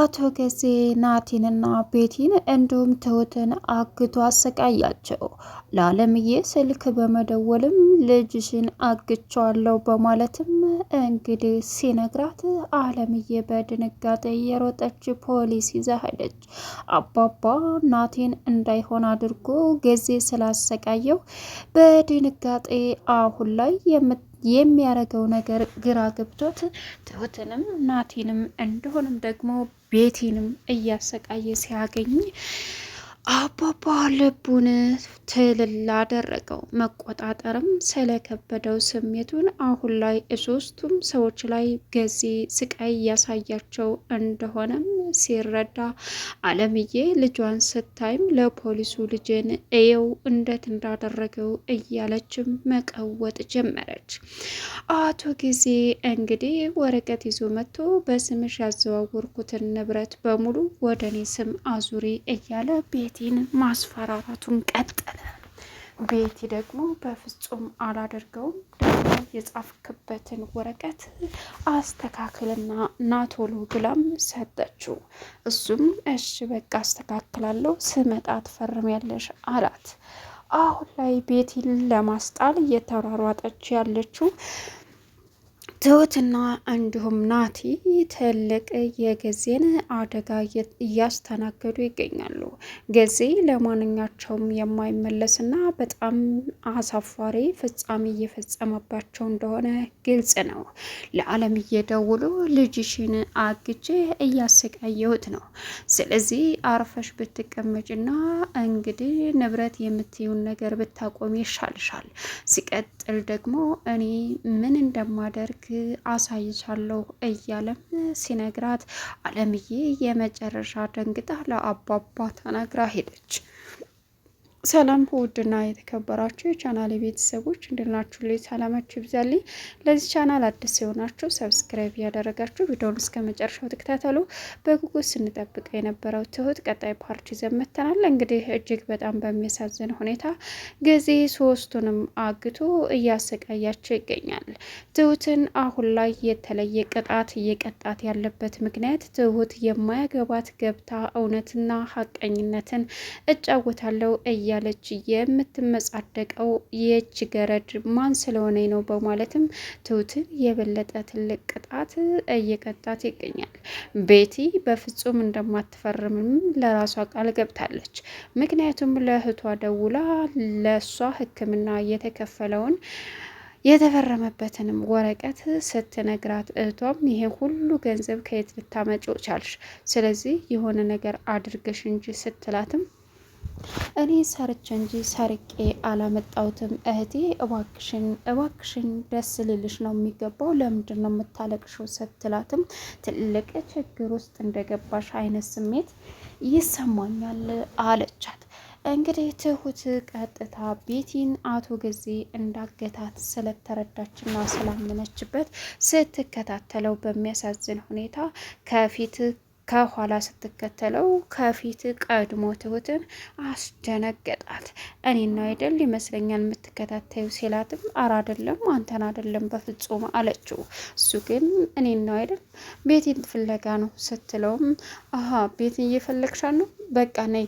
አቶ ገዜ ናቲንና ቤቲን እንዲሁም ትሁትን አግቶ አሰቃያቸው። ለአለምዬ ስልክ በመደወልም ልጅሽን አግቸዋለሁ በማለትም እንግዲህ ሲነግራት አለምዬ በድንጋጤ የሮጠች ፖሊስ ይዛ ሄደች። አባባ ናቲን እንዳይሆን አድርጎ ገዜ ስላሰቃየው በድንጋጤ አሁን ላይ የሚያረገው ነገር ግራ ገብቶት ትሁትንም ናቲንም እንደሆንም ደግሞ ቤቲንም እያሰቃየ ሲያገኝ አባባ ልቡን ትልል አደረገው። መቆጣጠርም ስለከበደው ስሜቱን አሁን ላይ ሶስቱም ሰዎች ላይ ገዜ ስቃይ እያሳያቸው እንደሆነም ሲረዳ አለምዬ ልጇን ስታይም ለፖሊሱ ልጅን እየው እንዴት እንዳደረገው እያለችም መቀወጥ ጀመረች። አቶ ጊዜ እንግዲህ ወረቀት ይዞ መጥቶ በስምሽ ያዘዋወርኩትን ንብረት በሙሉ ወደ እኔ ስም አዙሪ እያለ ቤቲን ማስፈራራቱን ቀጠለ። ቤቲ ደግሞ በፍጹም አላደርገውም፣ ደግሞ የጻፍክበትን ወረቀት አስተካክልና ናቶሎ ብላም ሰጠችው። እሱም እሺ በቃ አስተካክላለሁ፣ ስመጣ ትፈርሚያለሽ አላት። አሁን ላይ ቤቲን ለማስጣል እየተሯሯጠች ያለችው ትሁትና እንዲሁም ናቲ ትልቅ የገዜን አደጋ እያስተናገዱ ይገኛሉ። ገዜ ለማንኛቸውም የማይመለስና በጣም አሳፋሪ ፍጻሜ እየፈጸመባቸው እንደሆነ ግልጽ ነው። ለዓለም እየደውሉ ልጅሽን አግቼ እያሰቃየሁት ነው፣ ስለዚህ አርፈሽ ብትቀመጭና እንግዲህ ንብረት የምትይውን ነገር ብታቆሚ ይሻልሻል። ሲቀጥል ደግሞ እኔ ምን እንደማደርግ አሳይቻለሁ እያለም ሲነግራት አለምዬ የመጨረሻ ደንግጣ ለአባባ ተናግራ ሄደች። ሰላም ውድና የተከበራችሁ የቻናል ቤተሰቦች እንድናችሁ ላይ ሰላማችሁ ይብዛልኝ። ለዚህ ቻናል አዲስ የሆናችሁ ሰብስክራይብ ያደረጋችሁ ቪዲዮውን እስከ መጨረሻው ተከታተሉ። በጉጉት ስንጠብቅ የነበረው ትሁት ቀጣይ ፓርቲ ዘመተናል። እንግዲህ እጅግ በጣም በሚያሳዝን ሁኔታ ጊዜ ሶስቱንም አግቶ እያሰቃያቸው ይገኛል። ትሁትን አሁን ላይ የተለየ ቅጣት እየቀጣት ያለበት ምክንያት ትሁት የማያገባት ገብታ እውነትና ሀቀኝነትን እጫወታለሁ ያለች የምትመጻደቀው የእጅ ገረድ ማን ስለሆነ ነው በማለትም ትሁትን የበለጠ ትልቅ ቅጣት እየቀጣት ይገኛል። ቤቲ በፍጹም እንደማትፈርምም ለራሷ ቃል ገብታለች። ምክንያቱም ለእህቷ ደውላ ለእሷ ሕክምና የተከፈለውን የተፈረመበትንም ወረቀት ስትነግራት እህቷም ይሄ ሁሉ ገንዘብ ከየት ልታመጪው ቻልሽ? ስለዚህ የሆነ ነገር አድርገሽ እንጂ ስትላትም እኔ ሰርቼ እንጂ ሰርቄ አላመጣሁትም እህቴ፣ እባክሽን ደስ ሊልሽ ነው የሚገባው፣ ለምንድን ነው የምታለቅሽው? ስትላትም ትልቅ ችግር ውስጥ እንደገባሽ አይነት ስሜት ይሰማኛል አለቻት። እንግዲህ ትሁት ቀጥታ ቤቲን አቶ ገዜ እንዳገታት ስለተረዳችና ስላመነችበት ስትከታተለው በሚያሳዝን ሁኔታ ከኋላ ስትከተለው ከፊት ቀድሞ ትሁትን አስደነገጣት። እኔና አይደል ይመስለኛል የምትከታተዩ ሲላትም አረ አይደለም አንተን አይደለም በፍጹም አለችው። እሱ ግን እኔና አይደል ቤቴን ፍለጋ ነው ስትለውም አሀ ቤትን እየፈለግሻት ነው፣ በቃ ነይ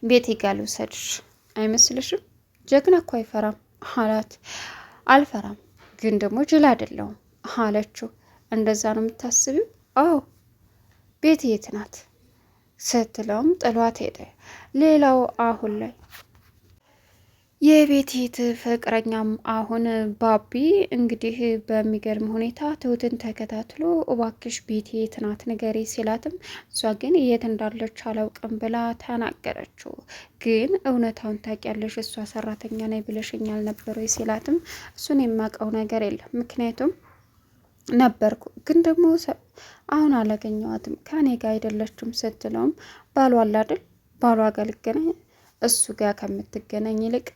ቤቴ ጋር ልውሰድሽ፣ አይመስልሽም? ጀግና እኮ አይፈራም አላት። አልፈራም ግን ደግሞ ጅል አይደለሁም አለችው። እንደዛ ነው የምታስቢው? አዎ ቤት የት ናት ስትለውም ጥሏት ሄደ። ሌላው አሁን ላይ የቤቴት ፍቅረኛም አሁን ባቢ እንግዲህ በሚገርም ሁኔታ ትሁትን ተከታትሎ እባክሽ ቤቴ የት ናት ንገሪ ሲላትም እሷ ግን የት እንዳለች አላውቅም ብላ ተናገረችው። ግን እውነታውን ታውቂያለሽ እሷ ሰራተኛ ነኝ ብለሽኛል ነበር ወይ ሲላትም እሱን የማውቀው ነገር የለም ምክንያቱም ነበርኩ ግን ደግሞ አሁን አላገኘዋትም ከኔ ጋር አይደለችም ስትለውም ባሏ አይደል ባሏ ጋር ልገናኝ እሱ ጋር ከምትገናኝ ይልቅ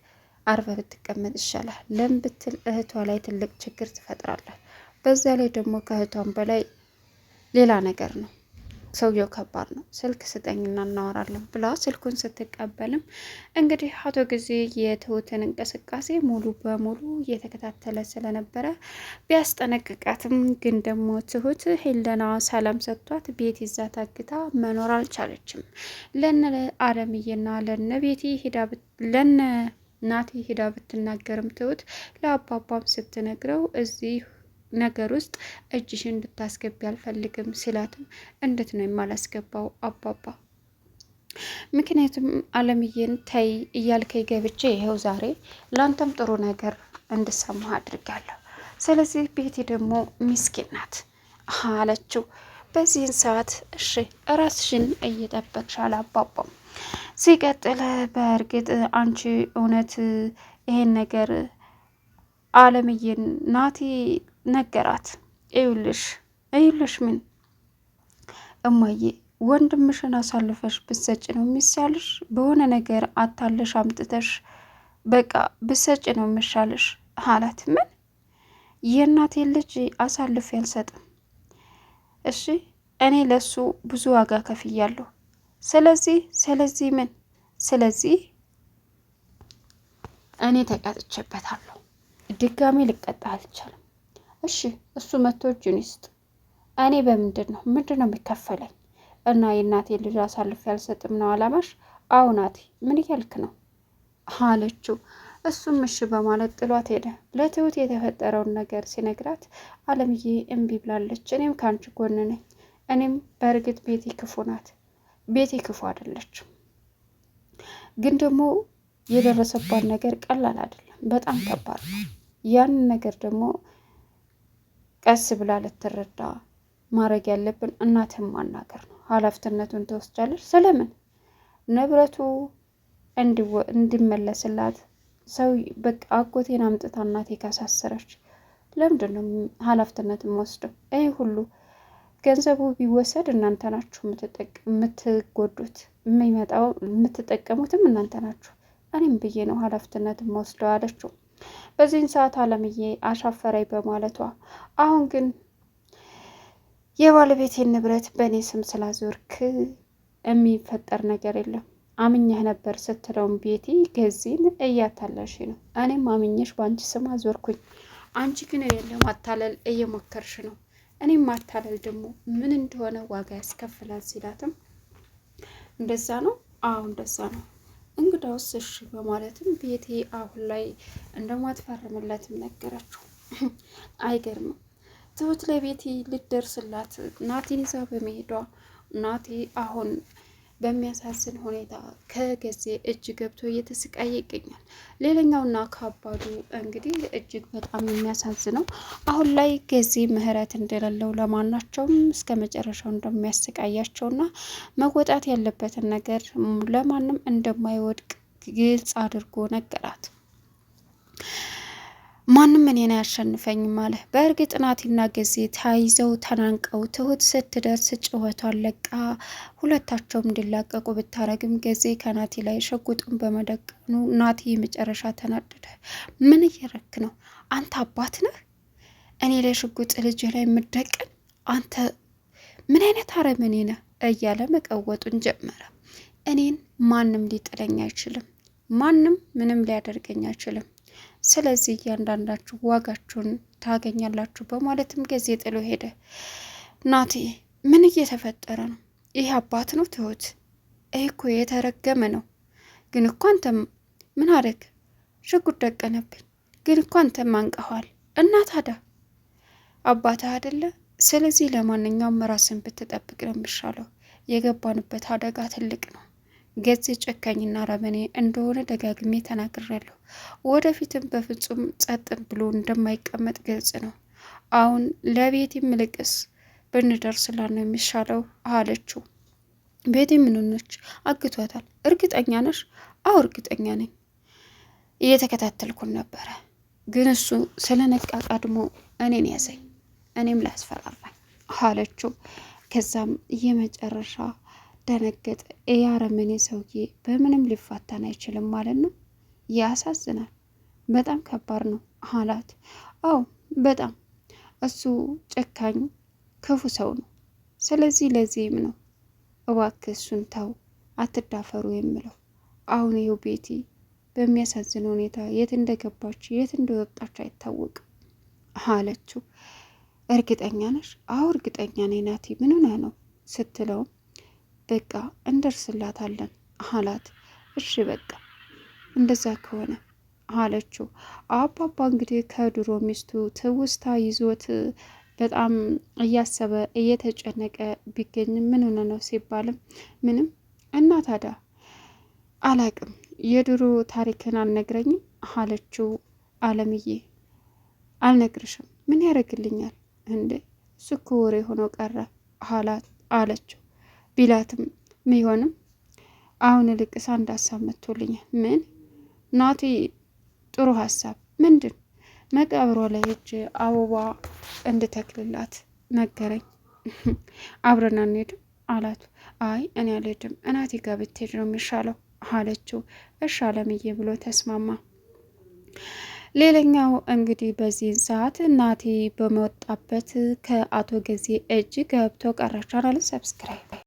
አርፈ ብትቀመጥ ይሻላል። ለምን ብትል እህቷ ላይ ትልቅ ችግር ትፈጥራለህ። በዛ ላይ ደግሞ ከእህቷም በላይ ሌላ ነገር ነው። ሰውየው ከባድ ነው፣ ስልክ ስጠኝና እናወራለን ብላ ስልኩን ስትቀበልም እንግዲህ አቶ ጊዜ የትሁትን እንቅስቃሴ ሙሉ በሙሉ እየተከታተለ ስለነበረ ቢያስጠነቅቃትም ግን ደግሞ ትሁት ሄለና ሰላም ሰጥቷት ቤት ይዛ ታግታ መኖር አልቻለችም። ለነ አለምዬና ለነ ቤቲ ሄዳ ለነ ናቲ ሄዳ ብትናገርም ትሁት ለአባባም ስትነግረው እዚህ ነገር ውስጥ እጅሽን እንድታስገቢ አልፈልግም ሲላትም እንዴት ነው የማላስገባው አባባ? ምክንያቱም አለምዬን ተይ እያልከኝ ገብቼ ይኸው ዛሬ ላንተም ጥሩ ነገር እንድሰማህ አድርጋለሁ። ስለዚህ ቤቲ ደግሞ ሚስኪን ናት አለችው። በዚህን ሰዓት እሺ ራስሽን እየጠበቅሽ አለ አባባም። ሲቀጥል በእርግጥ አንቺ እውነት ይሄን ነገር አለምዬን ናቲ ነገራት። እዩልሽ ምን እማዬ ወንድምሽን አሳልፈሽ ብሰጭ ነው የሚሻልሽ? በሆነ ነገር አታለሽ አምጥተሽ በቃ ብሰጭ ነው የሚሻልሽ አላት። ምን የእናቴን ልጅ አሳልፌ አልሰጥም። እሺ እኔ ለሱ ብዙ ዋጋ ከፍያለሁ። ስለዚህ ምን ስለዚህ እኔ ተቀጥቼበታለሁ። ድጋሜ ልቀጣ አልቻለም። እሺ እሱ መጥቶ እጁን ይስጥ። እኔ ምንድን ነው የሚከፈለኝ? እና የእናቴ ልጅ አሳልፌ አልሰጥም ነው አላማሽ? አዎ ናቲ ምን እያልክ ነው አለችው። እሱም እሺ በማለት ጥሏት ሄደ። ለትሁት የተፈጠረውን ነገር ሲነግራት አለምዬ እምቢ ብላለች። እኔም ከአንቺ ጎን ነኝ። እኔም በእርግጥ ቤቲ ክፉ ናት። ቤቲ ክፉ አይደለችም፣ ግን ደግሞ የደረሰባት ነገር ቀላል አይደለም፣ በጣም ከባድ ነው። ያንን ነገር ደግሞ ቀስ ብላ ልትረዳ ማድረግ ያለብን እናትን ማናገር ነው። ኃላፊነቱን ትወስጃለች። ስለምን ንብረቱ እንዲመለስላት ሰው በቃ አጎቴን አምጥታ እናቴ ካሳሰረች ለምንድን ነው ኃላፊነትን ወስደው? ይህ ሁሉ ገንዘቡ ቢወሰድ እናንተ ናችሁ የምትጎዱት፣ የሚመጣው የምትጠቀሙትም እናንተ ናችሁ። እኔም ብዬ ነው ኃላፊነትን ወስደው አለችው። በዚህን ሰዓት አለምዬ አሻፈረኝ በማለቷ አሁን ግን የባለቤቴን ንብረት በእኔ ስም ስላዞርክ የሚፈጠር ነገር የለም አምኜህ ነበር ስትለውም ቤቲ ገዚን እያታለሽ ነው። እኔም አምኜሽ በአንቺ ስም አዞርኩኝ፣ አንቺ ግን እኔን ለማታለል እየሞከርሽ ነው። እኔም ማታለል ደግሞ ምን እንደሆነ ዋጋ ያስከፍላል ሲላትም እንደዛ ነው? አዎ እንደዛ ነው። እንግዳውስ እሺ በማለትም ቤቲ አሁን ላይ እንደማትፈርምለትም ነገረችው። አይገርምም። ትሁት ለቤቲ ልትደርስላት ናቲን ይዛ በመሄዷ ናቲ አሁን በሚያሳዝን ሁኔታ ከገዜ እጅ ገብቶ እየተሰቃየ ይገኛል። ሌላኛውና ከባዱ እንግዲህ እጅግ በጣም የሚያሳዝነው አሁን ላይ ገዜ ምህረት እንደሌለው ለማናቸውም እስከ መጨረሻው እንደሚያሰቃያቸውና መወጣት ያለበትን ነገር ለማንም እንደማይወድቅ ግልጽ አድርጎ ነገራት። ማንም እኔን አያሸንፈኝም አለ። በእርግጥ ናቲና ገዜ ተያይዘው ተናንቀው ትሁት ስትደርስ ጭወቷን ለቃ ሁለታቸውም እንዲላቀቁ ብታረግም ገዜ ከናቲ ላይ ሽጉጡን በመደቀኑ ናቲ መጨረሻ ተናደደ። ምን እየረክ ነው አንተ? አባት ነህ እኔ ላይ ሽጉጥ ልጅ ላይ የምደቀን አንተ? ምን አይነት አረመኔ ነህ? እያለ መቀወጡን ጀመረ። እኔን ማንም ሊጥለኝ አይችልም፣ ማንም ምንም ሊያደርገኝ አይችልም። ስለዚህ እያንዳንዳችሁ ዋጋችሁን ታገኛላችሁ በማለትም ጊዜ ጥሎ ሄደ። ናቲ ምን እየተፈጠረ ነው? ይህ አባት ነው ትሁት? ይህ እኮ የተረገመ ነው። ግን እኮ አንተም ምን አደረግ? ሽጉጥ ደቀነብኝ። ግን እኮ አንተም አንቀኋል። እና ታዲያ አባትህ አይደለ? ስለዚህ ለማንኛውም ራስን ብትጠብቅ ነው የሚሻለው። የገባንበት አደጋ ትልቅ ነው። ገዜ ጨካኝና ረመኔ እንደሆነ ደጋግሜ ተናግሬያለሁ። ወደፊትም በፍጹም ጸጥ ብሎ እንደማይቀመጥ ግልጽ ነው። አሁን ለቤቲ ምልቅስ ብንደርስላት ነው የሚሻለው አለችው። ቤቲ ምን ሆነች? አግቷታል? እርግጠኛ ነሽ? አዎ እርግጠኛ ነኝ። እየተከታተልኩን ነበረ፣ ግን እሱ ስለነቃ ቀድሞ እኔን ያዘኝ፣ እኔም ላስፈራራኝ አለችው። ከዛም የመጨረሻ ደነገጠ። ያረመኔ ሰውዬ በምንም ሊፋታን አይችልም ማለት ነው። ያሳዝናል። በጣም ከባድ ነው አላት። አዎ በጣም እሱ ጨካኝ ክፉ ሰው ነው። ስለዚህ ለዚህም ነው እባክህ እሱን ተው፣ አትዳፈሩ የምለው አሁን ይኸው ቤቲ በሚያሳዝን ሁኔታ የት እንደገባች የት እንደወጣች አይታወቅም አለችው። እርግጠኛ ነሽ? አዎ እርግጠኛ ነኝ ናቲ፣ ምን ሆነህ ነው ስትለውም በቃ እንደርስላታለን አላት። እሺ በቃ እንደዛ ከሆነ አለችው። አባባ እንግዲህ ከድሮ ሚስቱ ትውስታ ይዞት በጣም እያሰበ እየተጨነቀ ቢገኝም ምን ሆነ ነው ሲባልም ምንም እና ታዲያ አላቅም የድሮ ታሪክን አልነግረኝም አለችው። አለምዬ አልነግርሽም ምን ያደርግልኛል እንዴ እሱ እኮ ወሬ ሆኖ ቀረ አለችው። ቢላትም ሚሆንም አሁን ልቅስ አንድ ሀሳብ መጥቶልኛል። ምን ናቲ? ጥሩ ሀሳብ ምንድን? መቃብሯ ላይ ሄጄ አበባ እንድተክልላት ነገረኝ። አብረን አንሄድም አላት። አይ እኔ አልሄድም እናቴ ጋር ብትሄድ ነው የሚሻለው አለችው። እሺ አለምዬ ብሎ ተስማማ። ሌላኛው እንግዲህ በዚህን ሰዓት እናቴ በመወጣበት ከአቶ ገዜ እጅ ገብቶ ቀረ። ቻናሉን ሰብስክራይብ